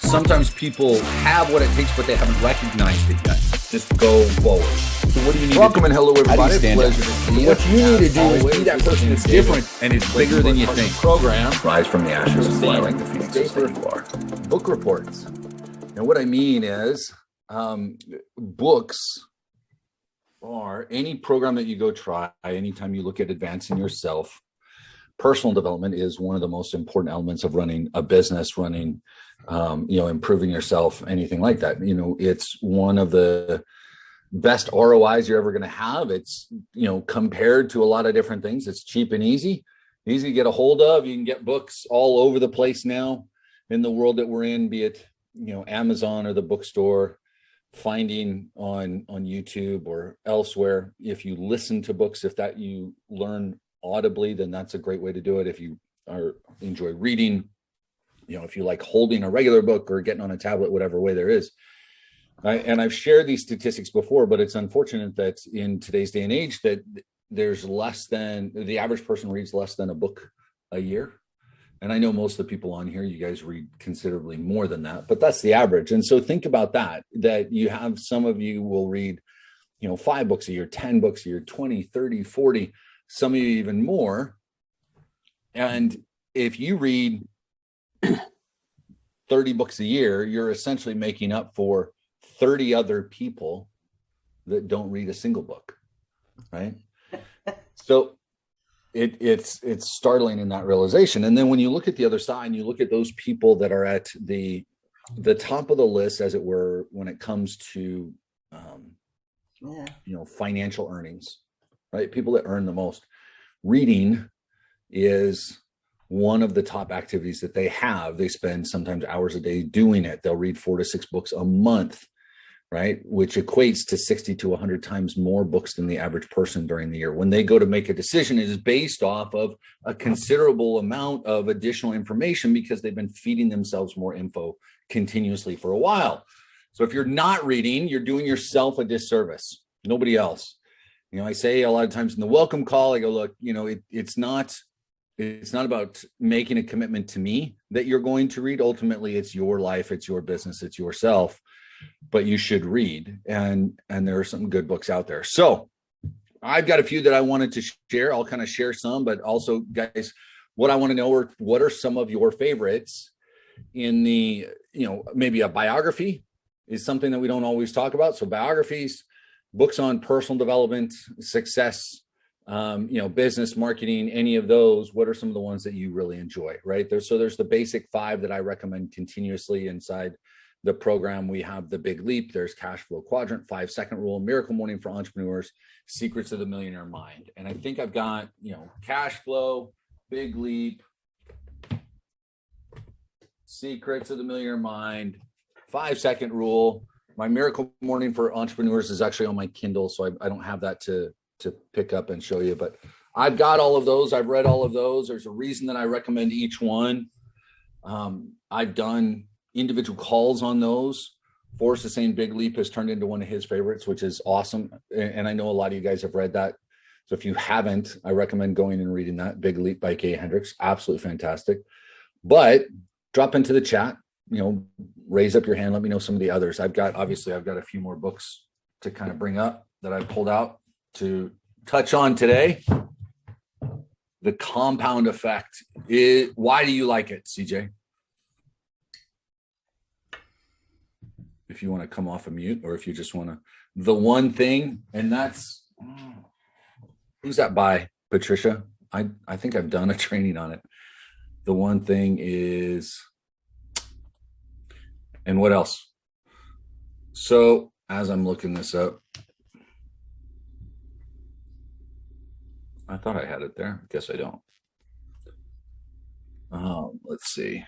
sometimes people have what it takes, but they haven't recognized it yet. Just go forward. So what do you need Welcome to do? and hello, everybody. Pleasure to see you. What you need to do is be that person that's different and it's bigger than you think. Program. Rise from the ashes and fly like the phoenix. Book reports. And what I mean is books are any program that you go try, anytime you look at advancing yourself. Personal development is one of the most important elements of running a business, improving yourself, anything like that. It's one of the best ROIs you're ever going to have. It's, compared to a lot of different things, it's cheap and easy to get a hold of. You can get books all over the place now in the world that we're in, be it, Amazon or the bookstore, finding on YouTube or elsewhere. If you listen to books, if that you learn audibly, then that's a great way to do it. If you enjoy reading, if you like holding a regular book or getting on a tablet, whatever way there is. And I've shared these statistics before, but it's unfortunate that in today's day and age that there's the average person reads less than a book a year. And I know most of the people on here, you guys read considerably more than that, but that's the average. And so think about that you have, some of you will read, 5 books a year, 10 books a year, 20, 30, 40, some of you even more. And if you read 30 books a year, you're essentially making up for 30 other people that don't read a single book, right? So it's startling in that realization. And then when you look at the other side and you look at those people that are at the top of the list, as it were, when it comes to financial earnings, right? People that earn the most. Reading is one of the top activities that they have. They spend sometimes hours a day doing it. They'll read 4 to 6 books a month, right? Which equates to 60 to 100 times more books than the average person during the year. When they go to make a decision, it is based off of a considerable amount of additional information because they've been feeding themselves more info continuously for a while. So if you're not reading, you're doing yourself a disservice, nobody else. I say a lot of times in the welcome call, I go, look, it's not about making a commitment to me that you're going to read. Ultimately, it's your life, it's your business, it's yourself, but you should read. And there are some good books out there. So I've got a few that I wanted to share. I'll kind of share some, but also, guys, what I want to know are what are some of your favorites in the, maybe a biography is something that we don't always talk about. So biographies, books on personal development, success, business, marketing, any of those. What are some of the ones that you really enjoy, right? There's the basic 5 that I recommend continuously inside the program. We have the Big Leap. There's Cash Flow Quadrant, 5-Second Rule, Miracle Morning for Entrepreneurs, Secrets of the Millionaire Mind. And I think I've got, Cash Flow, Big Leap, Secrets of the Millionaire Mind, 5-Second Rule. My Miracle Morning for Entrepreneurs is actually on my Kindle, so I don't have that to pick up and show you, but I've got all of those. I've read all of those. There's a reason that I recommend each one. I've done individual calls on those. Forrest is saying Big Leap has turned into one of his favorites, which is awesome. And I know a lot of you guys have read that. So if you haven't, I recommend going and reading that. Big Leap by Kay Hendricks. Absolutely fantastic. But drop into the chat, raise up your hand. Let me know some of the others. I've got a few more books to kind of bring up that I pulled out to touch on today. The compound effect. Why do you like it, CJ? If you want to come off of mute, or if you just want to, the one thing, and that's, who's that by? Patricia? I think I've done a training on it. The one thing is, and what else? So as I'm looking this up, I thought I had it there. Guess I don't. Let's see.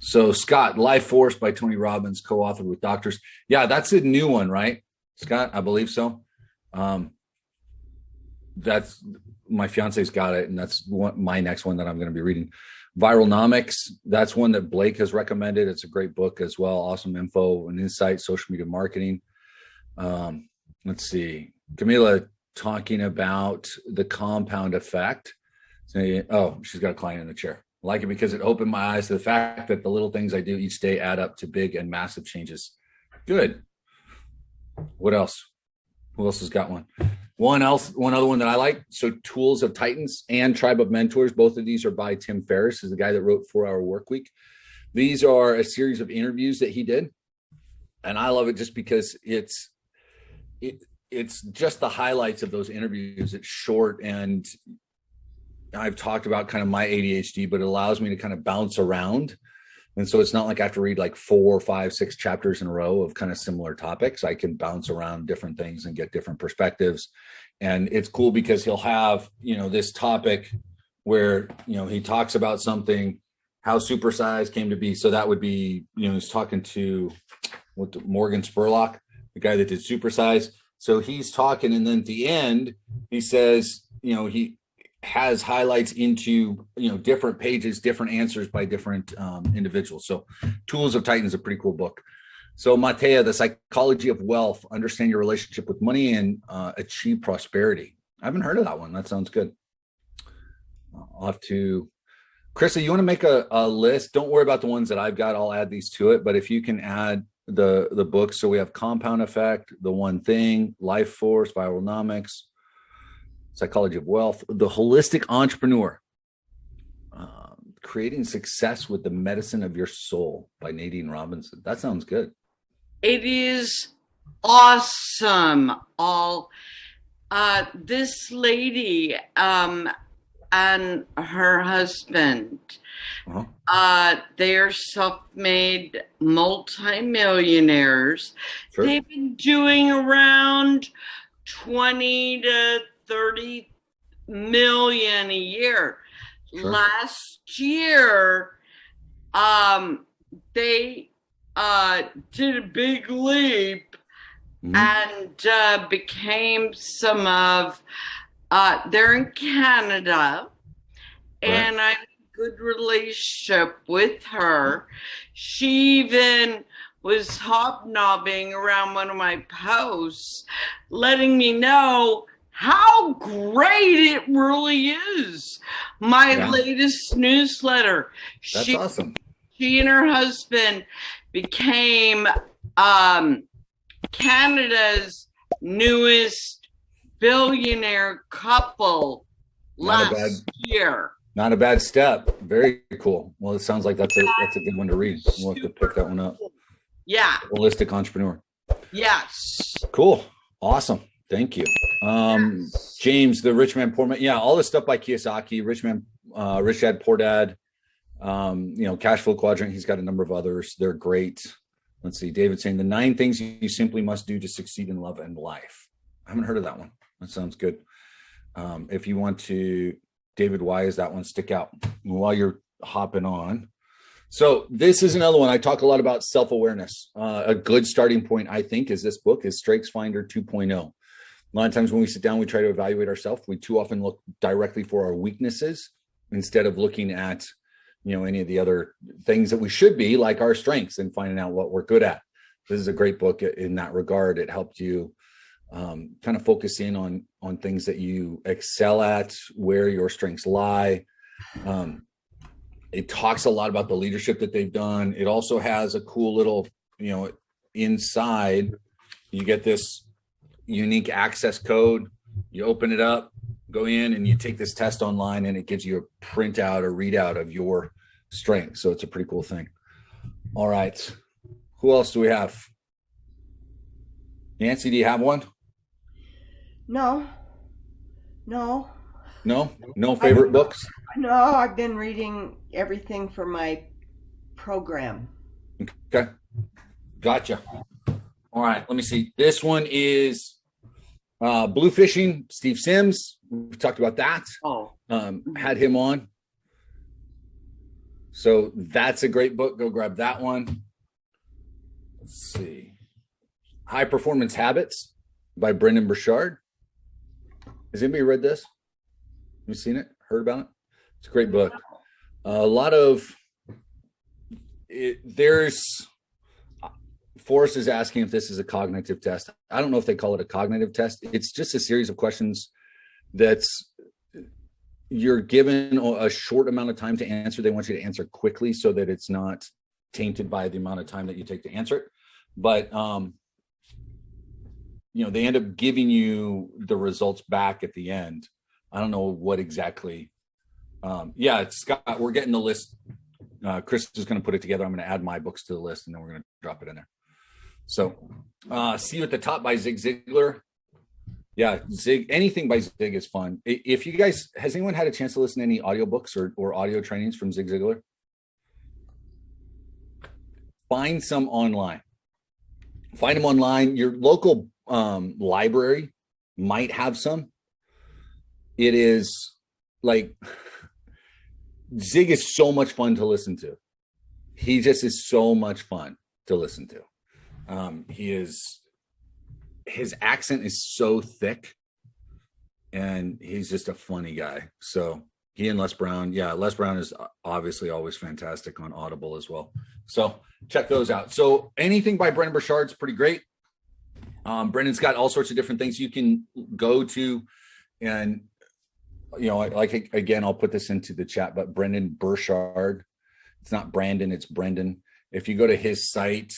So Scott, Life Force by Tony Robbins, co-authored with doctors. Yeah, that's a new one, right, Scott? I believe so. That's my fiance's got it, and that's my next one that I'm going to be reading. Viralnomics, that's one that Blake has recommended. It's a great book as well. Awesome info and insight, social media marketing. Let's see. Camila talking about the compound effect. Oh, she's got a client in the chair. I like it because it opened my eyes to the fact that the little things I do each day add up to big and massive changes. Good. What else? Who else has got one? One other one that I like. So Tools of Titans and Tribe of Mentors. Both of these are by Tim Ferriss, is the guy that wrote 4-Hour Workweek. These are a series of interviews that he did. And I love it just because it's just the highlights of those interviews. It's short, and I've talked about kind of my ADHD, but it allows me to kind of bounce around. And so it's not like I have to read like 4, 5, 6 chapters in a row of kind of similar topics. I can bounce around different things and get different perspectives. And it's cool because he'll have, this topic where, he talks about something, how supersize came to be. So that would be, he's talking to Morgan Spurlock, the guy that did supersize. So he's talking, and then at the end, he says, he has highlights into, different pages, different answers by different individuals. So Tools of Titans is a pretty cool book. So Matea, The Psychology of Wealth, Understand Your Relationship with Money and Achieve Prosperity. I haven't heard of that one. That sounds good. I'll have to, Krista, you want to make a list? Don't worry about the ones that I've got. I'll add these to it. But if you can add the books. So we have Compound Effect, The One Thing, Life Force, Viralnomics, Psychology of Wealth, The Holistic Entrepreneur, Creating Success with the Medicine of Your Soul by Nadine Robinson. That sounds good. It is awesome. This lady and her husband, they're self-made multimillionaires. Sure. They've been doing around 20 to 30 million a year. Sure. Last year, they did a big leap and became some of, they're in Canada, and I have a good relationship with her. She even was hobnobbing around one of my posts, letting me know how great it really is. My latest newsletter. That's awesome. She and her husband became Canada's newest billionaire couple last year. Not a bad step. Very cool. Well, it sounds like that's a good one to read. We'll have to pick that one up. Yeah. Holistic Entrepreneur. Yes. Cool. Awesome. Thank you. James, The Rich Man, Poor Man. Yeah, all this stuff by Kiyosaki, Rich Dad, Poor Dad, Cash Flow Quadrant. He's got a number of others. They're great. Let's see. David saying the 9 things you simply must do to succeed in love and life. I haven't heard of that one. That sounds good. If you want to, David, why is that one stick out while you're hopping on? So this is another one. I talk a lot about self-awareness. A good starting point, I think, is this book is Strengthsfinder 2.0. A lot of times when we sit down, we try to evaluate ourselves. We too often look directly for our weaknesses instead of looking at, any of the other things that we should be, like our strengths, and finding out what we're good at. This is a great book in that regard. It helped you kind of focus in on things that you excel at, where your strengths lie. It talks a lot about the leadership that they've done. It also has a cool little, inside, you get this unique access code. You open it up, go in, and you take this test online, and it gives you a printout or readout of your strength. So it's a pretty cool thing. All right. Who else do we have? Nancy, do you have one? No favorite books? No, I've been reading everything for my program. Okay. Gotcha. All right. Let me see. This one is Blue Fishing, Steve Sims. We talked about that. Had him on. So that's a great book. Go grab that one. Let's see. High Performance Habits by Brendan Burchard. Has anybody read this? Have you seen it? Heard about it? It's a great book. A lot of Forrest is asking if this is a cognitive test. I don't know if they call it a cognitive test. It's just a series of questions that's you're given a short amount of time to answer. They want you to answer quickly so that it's not tainted by the amount of time that you take to answer it. But they end up giving you the results back at the end. I don't know what exactly. It's Scott. We're getting the list. Chris is going to put it together. I'm going to add my books to the list, and then we're going to drop it in there. So, See You at the Top by Zig Ziglar. Yeah, anything by Zig is fun. If you guys, has anyone had a chance to listen to any audiobooks or audio trainings from Zig Ziglar? Find some online. Find them online. Your local library might have some. It is like, Zig is so much fun to listen to. He just is so much fun to listen to. His accent is so thick, and he's just a funny guy. So he and Les Brown, Les Brown is obviously always fantastic on Audible as well. So check those out. So anything by Brendan Burchard is pretty great. Brendan's got all sorts of different things you can go to, and again, I'll put this into the chat, but Brendan Burchard, it's not Brandon, it's Brendan. If you go to his site,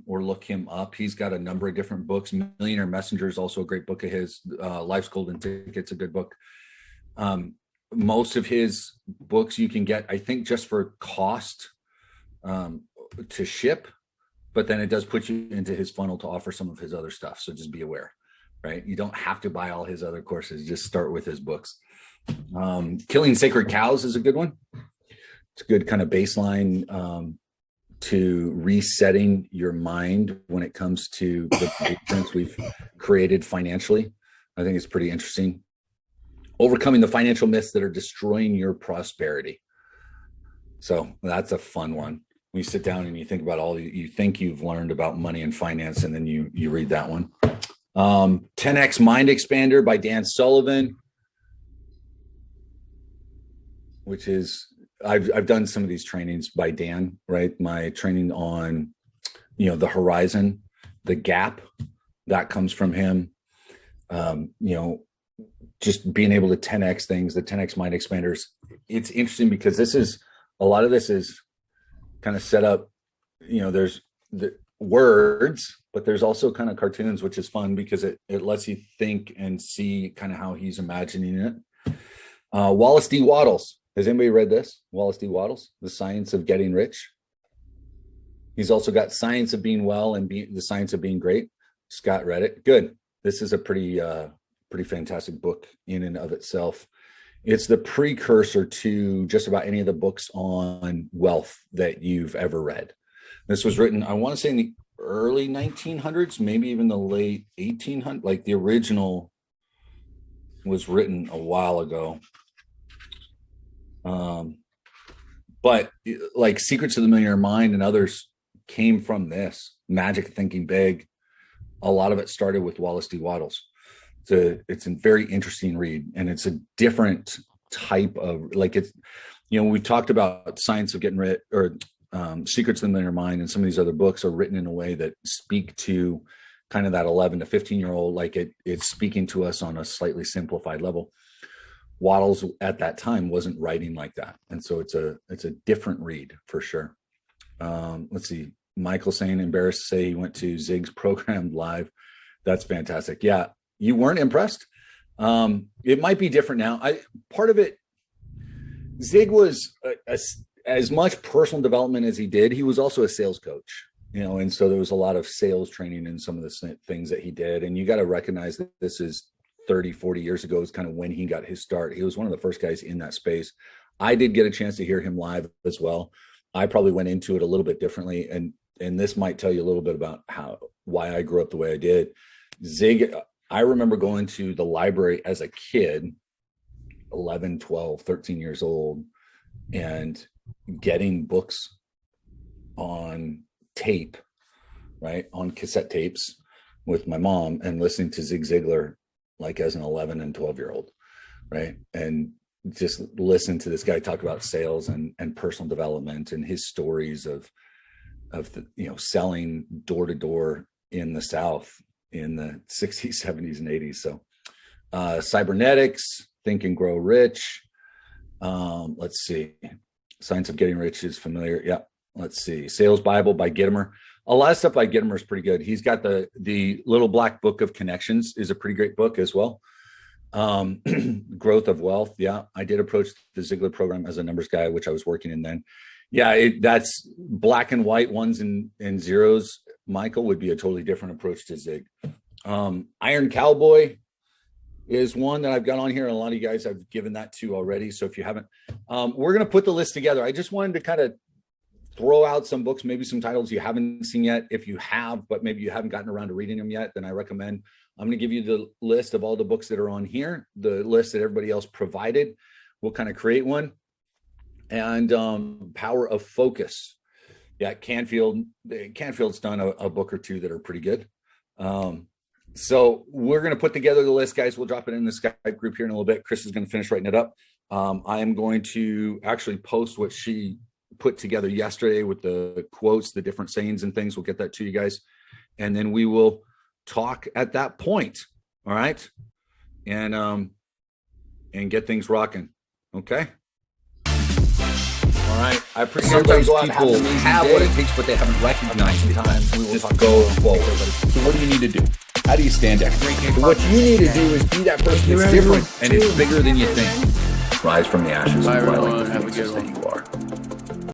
or look him up, he's got a number of different books. Millionaire Messenger is also a great book of his. Life's Golden Ticket's a good book. Most of his books you can get, I think, just for cost to ship, but then it does put you into his funnel to offer some of his other stuff. So just be aware, right? You don't have to buy all his other courses. Just start with his books. Killing Sacred Cows is a good one. It's a good kind of baseline to resetting your mind when it comes to the blueprints we've created financially. I think it's pretty interesting. Overcoming the financial myths that are destroying your prosperity. So that's a fun one. When you sit down and you think about all you think you've learned about money and finance, and then you read that one. 10X Mind Expander by Dan Sullivan, which is, I've done some of these trainings by Dan, right? My training on, the horizon, the gap, that comes from him. Just being able to 10X things, the 10X Mind Expanders. It's interesting because a lot of this is kind of set up, there's the words, but there's also kind of cartoons, which is fun because it lets you think and see kind of how he's imagining it. Wallace D. Wattles. Has anybody read this? Wallace D. Wattles, The Science of Getting Rich. He's also got Science of Being Well and The Science of Being Great. Scott read it. Good. This is a pretty fantastic book in and of itself. It's the precursor to just about any of the books on wealth that you've ever read. This was written, I want to say, in the early 1900s, maybe even the late 1800s. Like the original was written a while ago. But like Secrets of the Millionaire Mind and others came from this. Magic Thinking Big. A lot of it started with Wallace D. Wattles. It's a very interesting read, and it's a different type of, we talked about Science of Getting Rich, or Secrets of the Millionaire Mind, and some of these other books are written in a way that speak to kind of that 11 to 15-year-old, like it's speaking to us on a slightly simplified level. Wattles at that time wasn't writing like that. And so it's a different read for sure. Let's see. Michael saying, embarrassed to say he went to Zig's program live. That's fantastic. Yeah. You weren't impressed. It might be different now. Part of it, Zig was as much personal development as he did. He was also a sales coach, and so there was a lot of sales training in some of the things that he did. And you got to recognize that this is 30, 40 years ago is kind of when he got his start. He was one of the first guys in that space. I did get a chance to hear him live as well. I probably went into it a little bit differently. And this might tell you a little bit about why I grew up the way I did. Zig, I remember going to the library as a kid, 11, 12, 13 years old, and getting books on tape, right? On cassette tapes with my mom and listening to Zig Ziglar like as an 11 and 12-year-old, right? And just listen to this guy talk about sales and personal development and his stories of the, selling door to door in the South in the 60s, 70s, and 80s. So cybernetics, Think and Grow Rich. Let's see. Science of Getting Rich is familiar. Yeah. Let's see. Sales Bible by Gittimer. A lot of stuff by Gittimer is pretty good. He's got the Little Black Book of Connections is a pretty great book as well. Growth of Wealth. Yeah. I did approach the Ziglar program as a numbers guy, which I was working in then. Yeah. That's black and white ones and zeros. Michael, would be a totally different approach to Zig. Iron Cowboy is one that I've got on here, and a lot of you guys I've given that to already. So if you haven't, we're going to put the list together. I just wanted to kind of throw out some books, maybe some titles you haven't seen yet. If you have, but maybe you haven't gotten around to reading them yet, then I recommend, I'm going to give you the list of all the books that are on here, the list that everybody else provided. We'll kind of create one. Power of Focus. Yeah, Canfield's done a book or two that are pretty good. So we're going to put together the list, guys. We'll drop it in the Skype group here in a little bit. Chris is going to finish writing it up. I am going to actually post what she put together yesterday with the quotes, the different sayings and things. We'll get that to you guys. And then we will talk at that point. All right. And get things rocking. Okay. All right. I appreciate Sometimes people have what it takes, but they haven't recognized it. Times we will Just talk go about forward. So what do you need to do? How do you stand out? What you need to do is be that person that's different And it's bigger than you think. rise from the ashes. Bye, and fly everyone. like the Have a phoenix good that you are.